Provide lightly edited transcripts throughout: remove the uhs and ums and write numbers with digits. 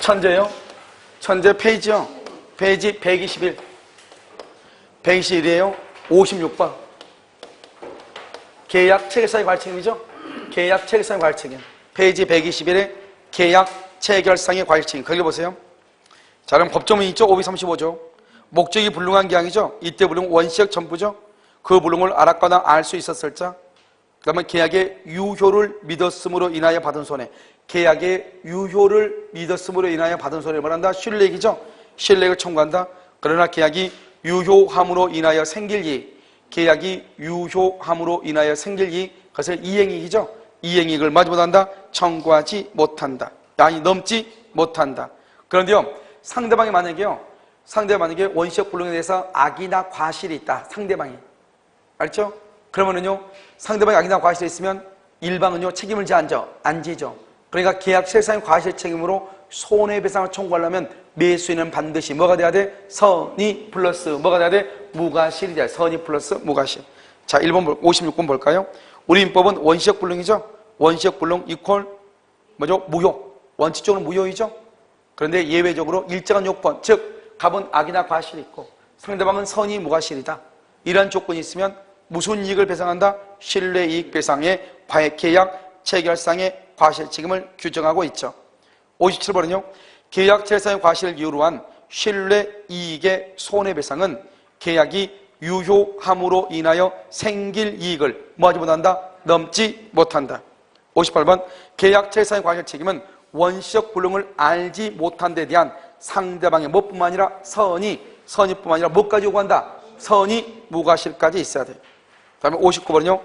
천재요? 천재 페이지요? 페이지 121. 121이에요. 56번. 계약 체결상의 과실책임이죠? 계약 체결상의 과실책임. 페이지 121에 계약 체결상의 과실책임. 거기 보세요. 자, 그럼 법조문 있죠? 535조. 목적이 불능한 계약이죠? 이때 불능 원시적 전부죠? 그 불능을 알았거나 알 수 있었을 자. 그 다음에 계약의 유효를 믿었음으로 인하여 받은 손해. 계약의 유효를 믿었음으로 인하여 받은 손해를 말한다. 신뢰액이죠? 신뢰액을 청구한다. 그러나 계약이 유효함으로 인하여 생길 이익. 계약이 유효함으로 인하여 생길 이익. 그것을 이행이익이죠? 이행이익을 마지 못한다. 청구하지 못한다. 아니 넘지 못한다. 그런데요, 상대방이 만약에 원시적 불능에 대해서 악이나 과실이 있다. 상대방이. 알죠? 그러면은요, 상대방이 악이나 과실이 있으면 일방은요, 책임을 안 지죠. 그러니까 계약 체결상의 과실 책임으로 손해배상을 청구하려면 매수인은 반드시 뭐가 돼야 돼? 선의 플러스 뭐가 돼야 돼? 무과실이 돼야 돼. 선의 플러스 무과실. 자, 1번 56번 볼까요? 우리 민법은 원시적 불능이죠? 원시적 불능 이퀄 뭐죠? 무효. 원칙적으로 무효이죠? 그런데 예외적으로 일정한 요건, 즉 갑은 악이나 과실이 있고 상대방은 선의 무과실이다. 이러한 조건이 있으면 무슨 이익을 배상한다? 신뢰이익 배상의 계약 체결상의 과실 책임을 규정하고 있죠. 57번은요. 계약 체결상의 과실을 이유로 한 신뢰이익의 손해배상은 계약이 유효함으로 인하여 생길 이익을 뭐하지 못한다? 넘지 못한다. 58번 계약 체결상의 과실 책임은 원시적 불능을 알지 못한 데 대한 상대방의 뭐뿐만 아니라 선의뿐만 아니라 뭐까지 요구한다? 선의 무과실까지 있어야 돼. 그 다음에 59번은요.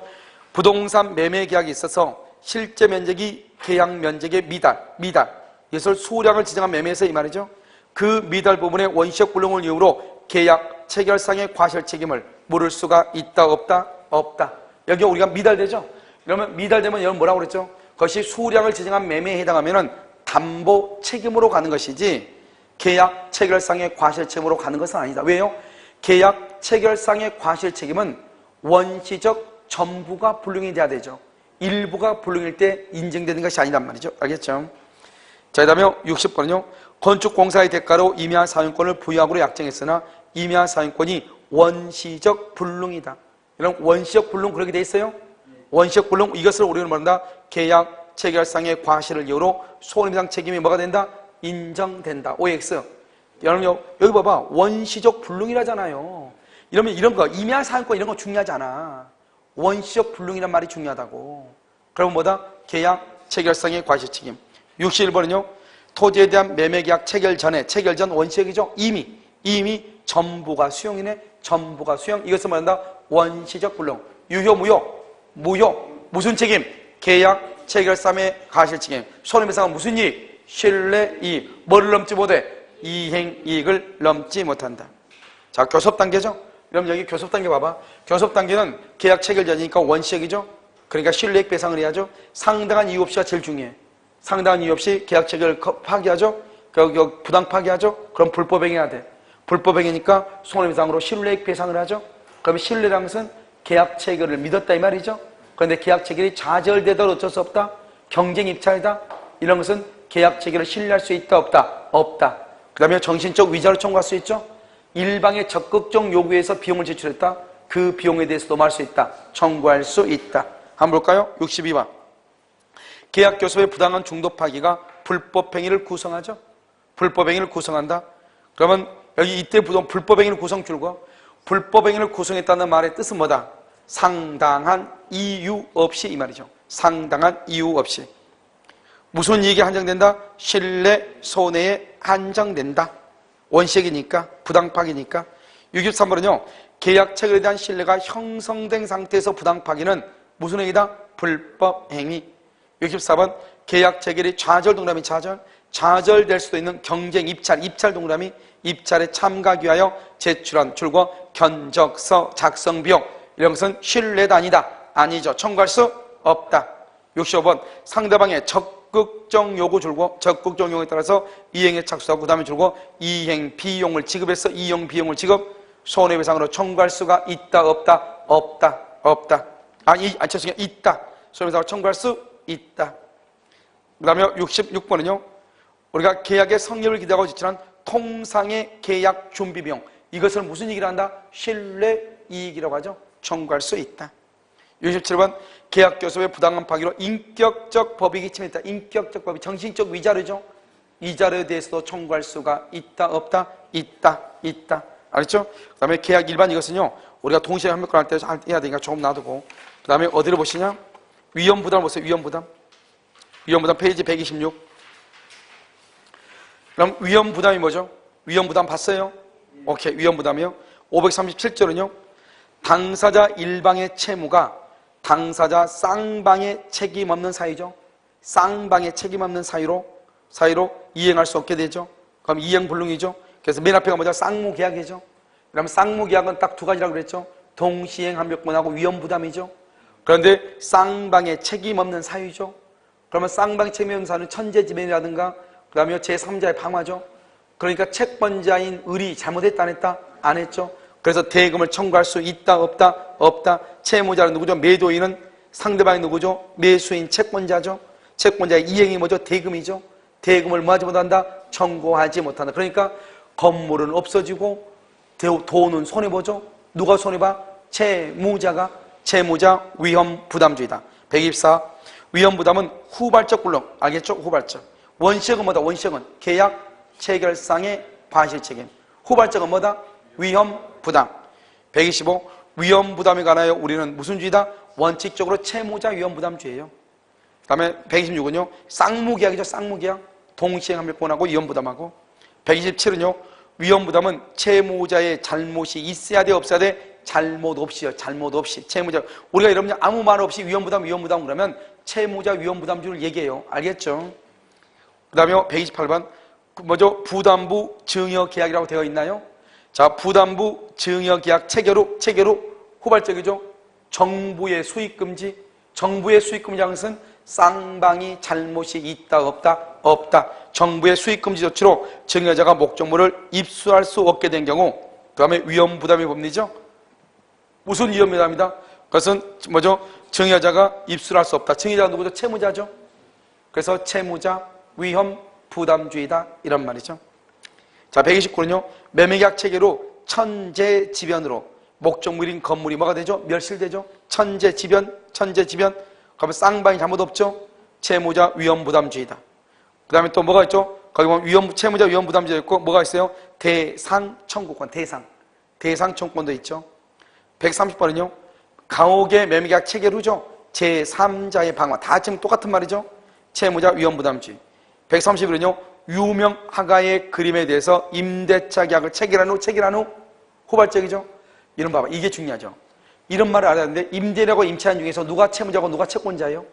부동산 매매 계약이 있어서 실제 면적이 계약 면적의 미달. 이것을 수량을 지정한 매매에서 이 말이죠. 그 미달 부분의 원시적 불능을 이유로 계약 체결상의 과실 책임을 물을 수가 있다 없다? 없다. 여기 우리가 미달되죠? 그러면 미달되면 여러분 뭐라고 그랬죠? 그것이 수량을 지정한 매매에 해당하면 담보 책임으로 가는 것이지 계약 체결상의 과실 책임으로 가는 것은 아니다. 왜요? 계약 체결상의 과실 책임은 원시적 전부가 불능이 돼야 되죠. 일부가 불능일 때 인정되는 것이 아니란 말이죠. 알겠죠? 자, 그 다음에 60번은요. 건축공사의 대가로 임야 사용권을 부여하고로 약정했으나 임야 사용권이 원시적 불능이다. 이런 원시적 불능 그렇게 돼 있어요? 원시적 불능 이것을 우리는 말한다. 계약 체결상의 과실을 이유로 손해배상 책임이 뭐가 된다? 인정된다. OX. 여러분 여기 봐봐. 원시적 불능이라잖아요. 이러면 이런 거 임야 사용권 이런 거 중요하지 않아. 원시적 불능이란 말이 중요하다고. 그러면 뭐다? 계약 체결상의 과실 책임. 61번은요. 토지에 대한 매매계약 체결 전 원시적이죠. 이미 전부가 수용이네. 전부가 수용. 이것을 말한다. 원시적 불능. 유효 무효. 무슨 책임? 계약 체결상의 과실 책임. 손해배상은 무슨 이익? 신뢰이익. 뭐를 넘지 못해? 이행이익을 넘지 못한다. 자, 교섭 단계죠. 그럼 여기 교섭 단계 봐봐. 교섭 단계는 계약 체결 전이니까 원시적이죠. 그러니까 신뢰익 배상을 해야죠. 상당한 이유 없이가 제일 중요해. 상당한 이유 없이 계약 체결을 파기하죠. 부당 파기하죠. 그럼 불법행위해야 돼. 불법행위니까 손해배상으로 신뢰익 배상을 하죠. 그럼 신뢰라는 것은 계약 체결을 믿었다 이 말이죠. 그런데 계약 체결이 좌절되더라도 어쩔 수 없다. 경쟁 입찰이다. 이런 것은 계약 체결을 신뢰할 수 있다 없다? 없다. 그 다음에 정신적 위자료 청구할 수 있죠. 일방의 적극적 요구에서 비용을 지출했다. 그 비용에 대해서도 말 수 있다. 청구할 수 있다. 한번 볼까요? 62번. 계약 교섭의 부당한 중도 파기가 불법행위를 구성하죠. 불법행위를 구성한다. 그러면 여기 이때 불법행위를 구성 줄고 불법행위를 구성했다는 말의 뜻은 뭐다? 상당한 이유 없이 이 말이죠. 상당한 이유 없이. 무슨 이익이 한정된다? 신뢰 손해에 한정된다. 원시적이니까 부당파기니까. 63번은요. 계약 체결에 대한 신뢰가 형성된 상태에서 부당파기는 무슨 행위다? 불법행위. 64번 계약 체결이 좌절 동그라미 좌절될 수도 있는 경쟁 입찰 동그라미 입찰에 참가하기 위하여 제출한 줄과 견적서 작성 비용 이런 것은 신뢰다 아니다? 아니죠. 청구할 수 없다. 65번 상대방의 적극적 요구 줄고 적극적 요구에 따라서 이행에 착수하고 그 다음에 줄고 이행 비용을 지급해서 이용 비용을 지급 손해배상으로 청구할 수가 있다 없다 없다 죄송해요 있다 손해배상으로 청구할 수 있다. 그 다음에 66번은요 우리가 계약의 성립을 기대하고 지출한 통상의 계약 준비 비용 이것을 무슨 얘기를 한다? 신뢰 이익이라고 하죠. 청구할 수 있다. 67번 계약 교섭의 부당한 파기로 인격적 법익이 침해했다. 인격적 법익 정신적 위자료죠. 위자료에 대해서도 청구할 수가 있다 없다 있다 알았죠? 그 다음에 계약 일반 이것은요 우리가 동시에 협력할 때 해야 되니까 조금 놔두고 그 다음에 어디를 보시냐 위험부담을 보세요. 위험부담 페이지 126 그럼 위험부담이 뭐죠? 위험부담 봤어요? 오케이 위험부담이요 537조는요 당사자 일방의 채무가 당사자 쌍방의 책임 없는 사유죠. 쌍방의 책임 없는 사유로 이행할 수 없게 되죠. 그럼 이행불능이죠. 그래서 맨 앞에가 뭐죠? 쌍무계약이죠. 그러면 쌍무계약은 딱 두 가지라고 그랬죠. 동시행 합력권하고 위험부담이죠. 그런데 쌍방의 책임 없는 사유죠. 그러면 쌍방의 책임 없는 사유는 천재지변이라든가 그 다음에 제3자의 방화죠. 그러니까 채권자인 을이 잘못했다 안 했다? 안 했죠. 그래서 대금을 청구할 수 있다 없다 채무자는 누구죠? 매도인은 상대방이 누구죠? 매수인 채권자죠. 채권자의 이행이 뭐죠? 대금이죠. 대금을 뭐 하지 못한다? 청구하지 못한다. 그러니까 건물은 없어지고 돈은 손해보죠. 누가 손해봐? 채무자 위험부담주의다. 124 위험부담은 후발적 불능 알겠죠? 후발적 원시적은 뭐다? 원시적은 계약 체결상의 과실책임 후발적은 뭐다? 위험부담 125 위험부담에 관하여 우리는 무슨 주의다? 원칙적으로 채무자 위험부담주의예요. 그 다음에 126은요 쌍무계약이죠. 쌍무계약 동시행합력권하고 위험부담하고 127은요 위험부담은 채무자의 잘못이 있어야 돼 없어야 돼? 잘못 없이요. 잘못 없이 채무자 우리가 여러분들 아무 말 없이 위험부담 그러면 채무자 위험부담주를 얘기해요. 알겠죠? 그 다음에 128번 뭐죠? 부담부 증여계약이라고 되어 있나요? 자, 부담부 증여계약 체결 후 후발적이죠. 정부의 수익금지 정부의 수익금지라는 것은 쌍방이 잘못이 있다 없다 정부의 수익금지 조치로 증여자가 목적물을 입수할 수 없게 된 경우 그 다음에 위험부담의 법리죠. 무슨 위험부담이다? 그것은 뭐죠? 증여자가 입수를 할 수 없다. 증여자가 누구죠? 채무자죠. 그래서 채무자 위험부담주의다 이런 말이죠. 자, 129는요 매매계약 체계로 천재지변으로 목적물인 건물이 뭐가 되죠? 멸실되죠. 천재지변 그러면 쌍방이 잘못 없죠. 채무자 위험부담주의다. 그 다음에 또 뭐가 있죠? 거기 보면 채무자 위험부담주의가 있고 뭐가 있어요? 대상청구권 대상청구권도 있죠. 130번은요 가옥의 매매계약 체결 후죠. 제3자의 방화 다 지금 똑같은 말이죠. 채무자 위험부담주의 131은요 유명 화가의 그림에 대해서 임대차 계약을 체결한 후 후발적이죠. 이런 봐봐 이게 중요하죠. 이런 말을 알아야 하는데 임대인하고 임차인 중에서 누가 채무자고 누가 채권자예요?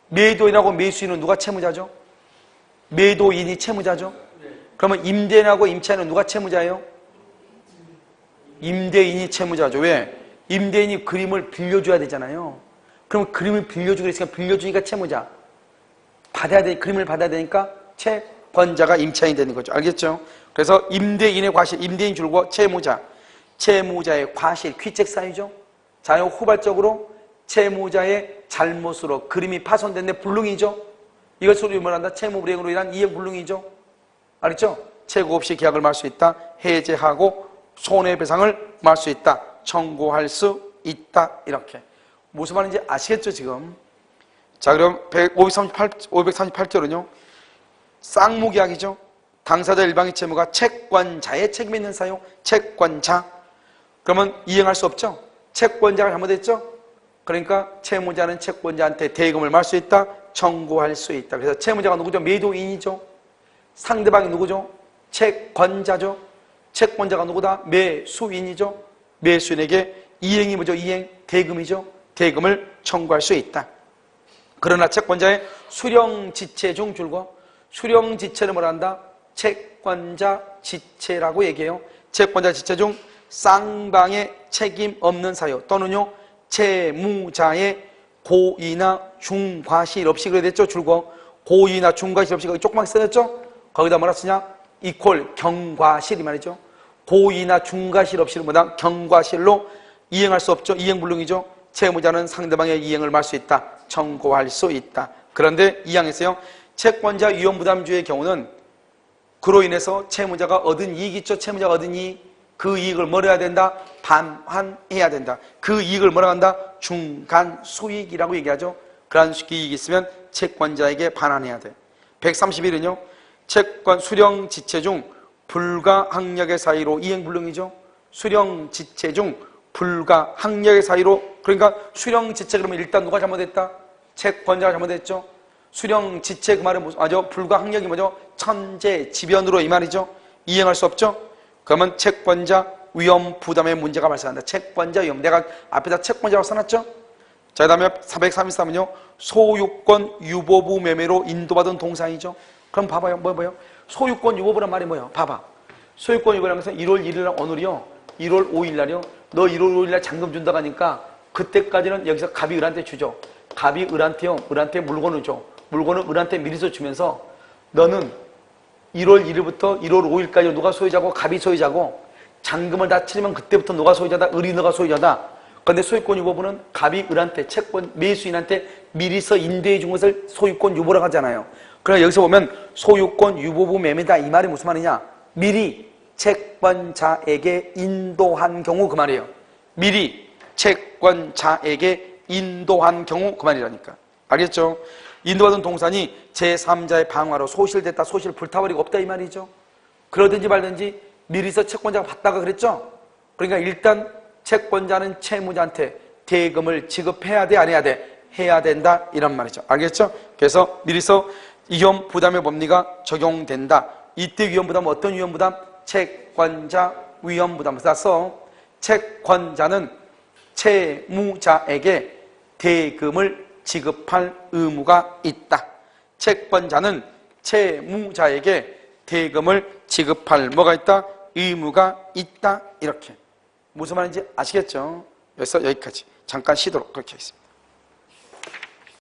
매도인하고 매수인은 누가 채무자죠? 매도인이 채무자죠. 그러면 임대인하고 임차인은 누가 채무자예요? 임대인이 채무자죠. 왜? 임대인이 그림을 빌려줘야 되잖아요. 그럼 그림을 빌려주기로 했으니까 빌려주니까 채무자 그림을 받아야 되니까 채권자가 임차인이 되는 거죠. 알겠죠? 그래서 임대인의 과실, 임대인 줄고 채무자의 과실, 귀책 사유죠. 자요 후발적으로 채무자의 잘못으로 그림이 파손됐는데 불능이죠. 이것으로 유명한다. 채무불이행으로 인한 이행불능이죠. 알겠죠? 채고 없이 계약을 말 수 있다. 해제하고 손해배상을 말 수 있다. 청구할 수 있다. 이렇게. 무슨 말인지 아시겠죠 지금? 자, 그럼 538조는요 쌍무계약이죠. 당사자 일방의 채무가 채권자의 책임 있는 사유 채권자 그러면 이행할 수 없죠. 채권자가 잘못했죠. 그러니까 채무자는 채권자한테 대금을 말 수 있다. 청구할 수 있다. 그래서 채무자가 누구죠? 매도인이죠. 상대방이 누구죠? 채권자죠. 채권자가 누구다? 매수인이죠. 매수인에게 이행이 뭐죠? 이행 대금이죠. 대금을 청구할 수 있다. 그러나 채권자의 수령지체 중 줄고 수령지체를 뭐라 한다? 채권자 지체라고 얘기해요. 채권자 지체 중 쌍방의 책임 없는 사유 또는요 채무자의 고의나 중과실 없이 그래 됐죠. 줄고 고의나 중과실 없이 거기 조그맣게 써졌죠? 거기다 뭐라 쓰냐? 이퀄 경과실 이 말이죠. 고의나 중과실 없이 뭐다? 경과실로 이행할 수 없죠. 이행불능이죠. 채무자는 상대방의 이행을 막을 수 있다. 청구할 수 있다. 그런데 이 항에서요. 채권자 위험부담주의 경우는 그로 인해서 채무자가 얻은 이익 있죠. 채무자가 얻은 이익. 그 이익을 뭐라 해야 된다? 반환해야 된다. 그 이익을 뭐라 한다? 중간수익이라고 얘기하죠. 그러한 이익이 있으면 채권자에게 반환해야 돼. 131은요. 채권 수령지체 중 불가항력의 사이로 이행불능이죠. 수령지체 중 불가항력의 사이로, 그러니까 수령지체 그러면 일단 누가 잘못했다? 채권자가 잘못했죠. 수령지체 그 말은 뭐죠? 불가항력이 뭐죠? 천재지변으로 이 말이죠. 이행할 수 없죠. 그러면 채권자 위험 부담의 문제가 발생한다. 채권자 위험. 내가 앞에다 채권자라고 써놨죠? 자, 그 다음에 433은요. 소유권 유보부 매매로 인도받은 동상이죠. 그럼 봐봐요. 뭐예요? 소유권 유보부란 말이 뭐예요? 봐봐. 소유권 유보라면서 1월 1일 날 오늘이요. 1월 5일 날이요. 너 1월 5일 날 잔금 준다고 하니까 그때까지는 여기서 갑이 을한테 주죠. 갑이 을한테요. 을한테 물건을 줘. 물건을 을한테 미리서 주면서 너는 1월 1일부터 1월 5일까지 누가 소유자고 갑이 소유자고 잔금을 다 치르면 그때부터 누가 소유자다. 을이 너가 소유자다. 그런데 소유권 유보부는 갑이 을한테 채권 매수인한테 미리서 인도해 준 것을 소유권 유보라고 하잖아요. 그러나 여기서 보면 소유권 유보부 매매다 이 말이 무슨 말이냐? 미리 채권자에게 인도한 경우 그 말이에요. 미리 채권자에게 인도한 경우 그 말이라니까. 알겠죠? 인도받은 동산이 제3자의 방화로 소실됐다. 소실 불타버리고 없다 이 말이죠. 그러든지 말든지 미리서 채권자가 받다가 그랬죠. 그러니까 일단 채권자는 채무자한테 대금을 지급해야 돼? 안 해야 돼? 해야 된다 이런 말이죠. 알겠죠? 그래서 미리서 위험 부담의 법리가 적용된다. 이때 위험 부담은 어떤 위험 부담? 채권자 위험 부담. 따라서 채권자는 채무자에게 대금을 지급할 의무가 있다. 채권자는 채무자에게 대금을 지급할 뭐가 있다? 의무가 있다. 이렇게. 무슨 말인지 아시겠죠? 그래서 여기까지 잠깐 쉬도록 그렇게 하겠습니다.